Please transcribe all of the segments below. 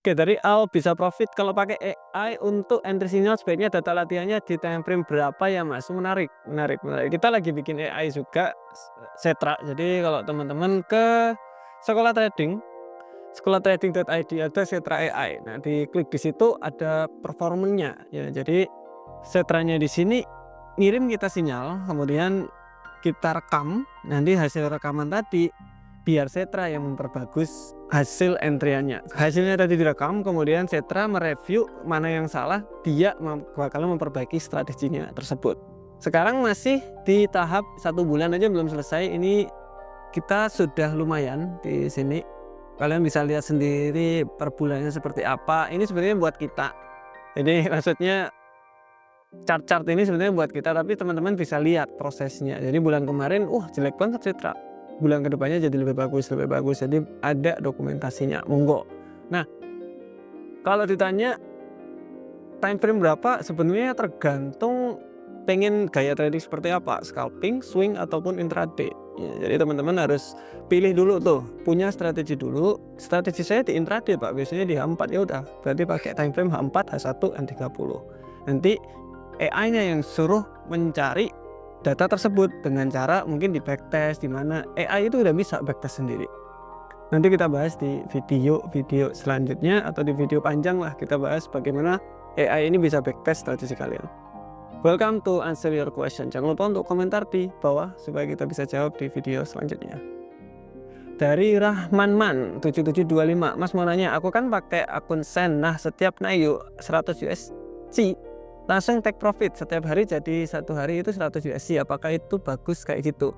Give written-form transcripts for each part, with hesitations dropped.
Oke, dari awal bisa profit kalau pakai AI untuk entry sinyal sebaiknya data latihannya di time frame berapa ya Mas? Menarik, menarik, menarik. Kita lagi bikin AI juga, Setra. Jadi kalau teman-teman ke sekolah trading, sekolah trading.id ada Setra AI. Nah, diklik di situ ada performanya ya. Jadi Setranya di sini ngirim kita sinyal, kemudian kita rekam, nanti hasil rekaman tadi biar Setra yang memperbagus hasil entriannya. Hasilnya tadi direkam, kemudian Setra mereview mana yang salah, dia bakal memperbaiki strateginya tersebut. Sekarang masih di tahap 1 bulan aja belum selesai. Ini kita sudah lumayan di sini. Kalian bisa lihat sendiri per bulannya seperti apa. Ini sebenarnya buat kita. Jadi maksudnya chart-chart ini sebenarnya buat kita, tapi teman-teman bisa lihat prosesnya. Jadi bulan kemarin, jelek banget Setra. Bulan kedepannya jadi lebih bagus, lebih bagus. Jadi ada dokumentasinya, monggo. Nah, kalau ditanya time frame berapa, sebenarnya tergantung pengen gaya trading seperti apa, scalping, swing ataupun intraday. Ya, jadi teman-teman harus pilih dulu tuh, punya strategi dulu. Strategi saya di intraday Pak, biasanya di H4 ya udah, berarti pakai time frame H4, H1, N30. Nanti AI-nya yang suruh mencari data tersebut dengan cara mungkin di backtest, di mana AI itu udah bisa backtest sendiri. Nanti kita bahas di video selanjutnya atau di video panjang lah, kita bahas bagaimana AI ini bisa backtest strategi kalian. Welcome to answer your question. Jangan lupa untuk komentar di bawah supaya kita bisa jawab di video selanjutnya. Dari Rahmanman 7725, Mas mau nanya, aku kan pakai akun Sen. Nah, setiap naik 100 USD langsung take profit setiap hari, jadi satu hari itu 100 USD. Apakah itu bagus kayak gitu?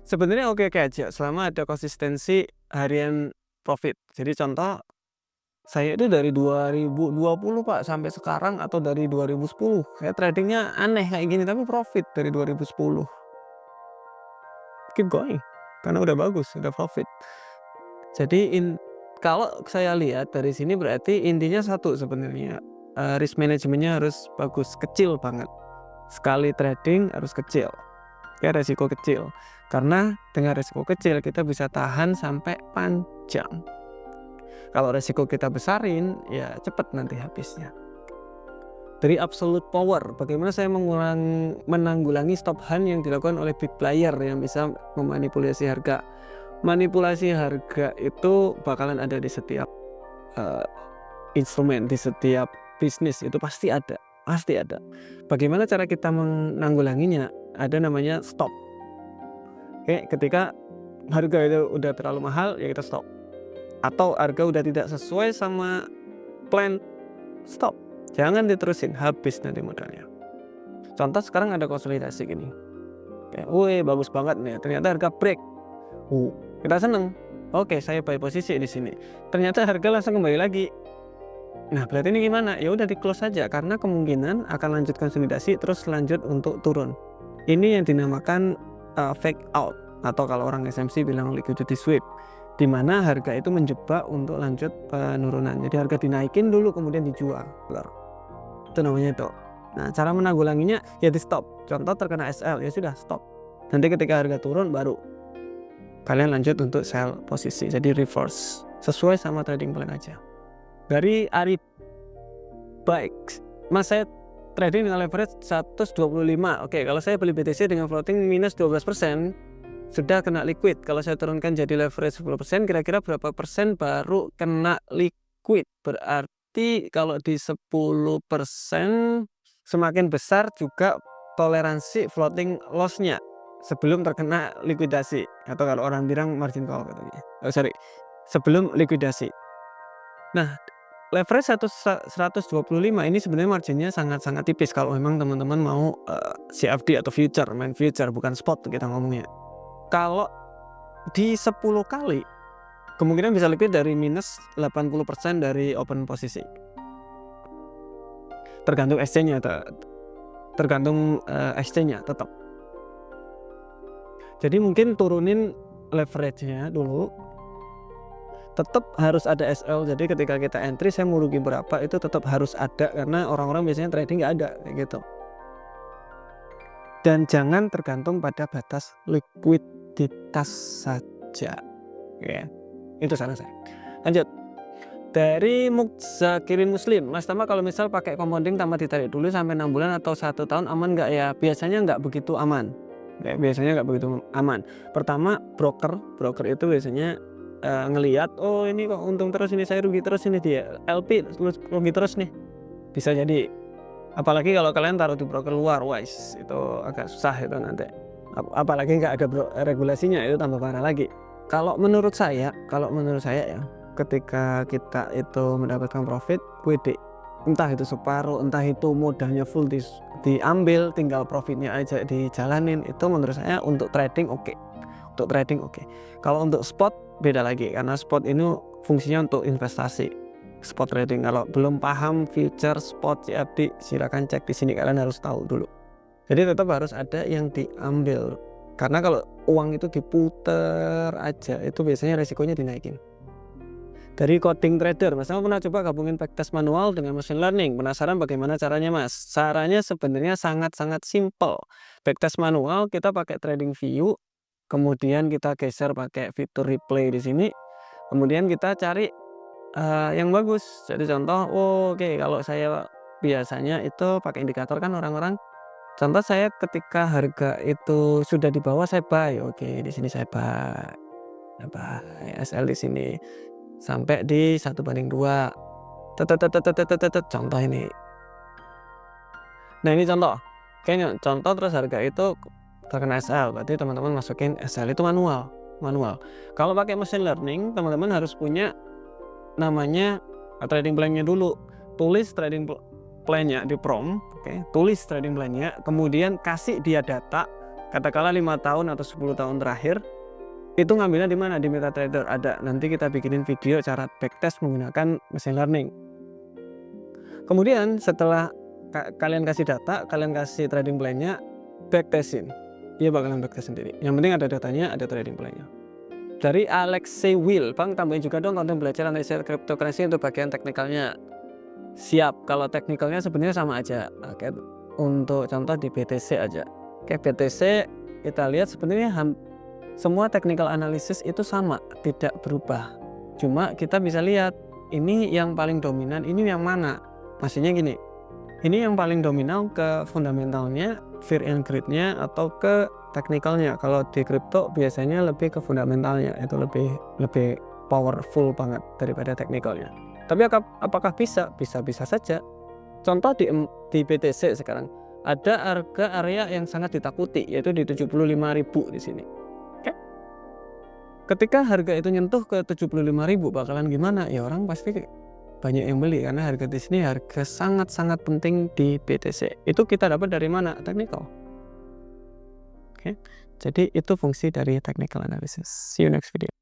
Sebenarnya oke-oke aja selama ada konsistensi harian profit. Jadi contoh saya itu dari 2020 Pak sampai sekarang, atau dari 2010 saya tradingnya aneh kayak gini tapi profit dari 2010. Keep going karena udah bagus, udah profit. Jadi kalau saya lihat dari sini berarti intinya satu sebenarnya, risk manajemennya harus bagus, kecil banget. Sekali trading harus kecil, ya resiko kecil. Karena dengan resiko kecil kita bisa tahan sampai panjang. Kalau resiko kita besarin, ya cepet nanti habisnya. Dari Absolute Power, bagaimana saya menanggulangi stop hand yang dilakukan oleh big player yang bisa memanipulasi harga? Manipulasi harga itu bakalan ada di setiap instrumen, di setiap bisnis, itu pasti ada, pasti ada. Bagaimana cara kita menanggulanginya? Ada namanya stop. Oke, ketika harga itu udah terlalu mahal ya kita stop, atau harga udah tidak sesuai sama plan, stop, jangan diterusin, habis nanti modalnya. Contoh sekarang ada konsolidasi gini, kayak bagus banget nih, ternyata harga break, kita seneng, oke saya buy posisi di sini, ternyata harga langsung kembali lagi. Nah berarti ini gimana? Ya udah di close saja, karena kemungkinan akan lanjut konsolidasi terus lanjut untuk turun. Ini yang dinamakan fake out, atau kalau orang SMC bilang liquidity sweep, di mana harga itu menjebak untuk lanjut penurunan. Jadi harga dinaikin dulu kemudian dijual, itu namanya itu. Nah cara menanggulanginya ya di stop. Contoh terkena SL ya sudah stop, nanti ketika harga turun baru kalian lanjut untuk sell posisi, jadi reverse sesuai sama trading plan aja. Dari Ari Baik, Mas saya trading dengan leverage 125. Oke, kalau saya beli BTC dengan floating minus 12%, sudah kena liquid. Kalau saya turunkan jadi leverage 10%, kira-kira berapa persen baru kena liquid? Berarti kalau di 10% semakin besar juga toleransi floating loss-nya sebelum terkena likuidasi, atau kalau orang bilang margin call katanya. Sebelum likuidasi. Nah, leverage 125 ini sebenarnya marginnya sangat-sangat tipis kalau memang teman-teman mau CFD atau future, main future bukan spot kita ngomongnya. Kalau di 10 kali kemungkinan bisa liquid dari minus 80% dari open posisi. Tergantung exchange-nya, tergantung exchange-nya tetap. Jadi mungkin turunin leverage-nya dulu. Tetap harus ada SL, jadi ketika kita entry saya mau rugi berapa itu tetap harus ada, karena orang-orang biasanya trading nggak ada kayak gitu. Dan jangan tergantung pada batas likuiditas saja ya. Itu saran saya. Lanjut. Dari Mukzakirin Muslim, Mas Tama kalau misal pakai compounding tanpa ditarik dulu sampai 6 bulan atau 1 tahun aman nggak ya? Biasanya nggak begitu aman. Biasanya nggak begitu aman. Pertama, broker itu biasanya ngelihat, oh ini kok untung terus, ini saya rugi terus, ini dia LP rugi terus nih. Bisa jadi. Apalagi kalau kalian taruh di broker luar, wise itu agak susah itu nanti. Apalagi nggak ada regulasinya, itu tambah parah lagi. Kalau menurut saya ya, ketika kita itu mendapatkan profit, WD, entah itu separuh, entah itu modalnya full diambil, tinggal profitnya aja dijalanin, itu menurut saya untuk trading oke. Untuk trading oke. Kalau untuk spot beda lagi, karena spot ini fungsinya untuk investasi. Spot trading, kalau belum paham future, spot, CFD, silakan cek di sini, kalian harus tahu dulu. Jadi tetap harus ada yang diambil. Karena kalau uang itu diputer aja, itu biasanya resikonya dinaikin. Dari coding trader, Mas pernah coba gabungin backtest manual dengan machine learning. Penasaran bagaimana caranya, Mas? Caranya sebenarnya sangat-sangat simple. Backtest manual kita pakai trading view, kemudian kita geser pakai fitur replay di sini, kemudian kita cari yang bagus. Jadi contoh, oke, kalau saya biasanya itu pakai indikator kan orang-orang. Contoh saya ketika harga itu sudah di bawah saya buy. Oke, di sini saya buy. SL di sini sampai di 1/2. Contoh ini. Nah, ini contoh. Kayaknya contoh terus harga itu terkena SL, berarti teman-teman masukin SL itu manual. Kalau pakai machine learning, teman-teman harus punya namanya trading plan-nya dulu. Tulis trading plan-nya di prompt, tulis trading plan-nya, kemudian kasih dia data, katakanlah 5 tahun atau 10 tahun terakhir. Itu ngambilnya di mana? Di MetaTrader ada. Nanti kita bikinin video cara backtest menggunakan machine learning. Kemudian setelah kalian kasih data, kalian kasih trading plan-nya, backtestin. Dia bakalan backtest sendiri. Yang penting ada datanya, ada trading plan-nya. Dari Alexei Will, Bang tambahin juga dong konten belajar analisa cryptocurrency untuk bagian teknikalnya. Siap, kalau teknikalnya sebenarnya sama aja. Oke, untuk contoh di BTC aja. Oke, BTC kita lihat sebenarnya semua technical analysis itu sama, tidak berubah. Cuma kita bisa lihat ini yang paling dominan, ini yang mana. Maksudnya gini, ini yang paling dominan ke fundamentalnya, fear and greed-nya, atau ke teknikalnya. Kalau di crypto biasanya lebih ke fundamentalnya, itu lebih powerful banget daripada teknikalnya. Tapi apakah bisa? Bisa saja. Contoh di BTC sekarang ada harga area yang sangat ditakuti, yaitu di 75.000 di sini. Ketika harga itu nyentuh ke 75.000 bakalan gimana? Ya orang pasti banyak yang beli karena harga di sini harga sangat-sangat penting di BTC. Itu kita dapat dari mana? Technical. Oke. Jadi itu fungsi dari technical analysis. See you next video.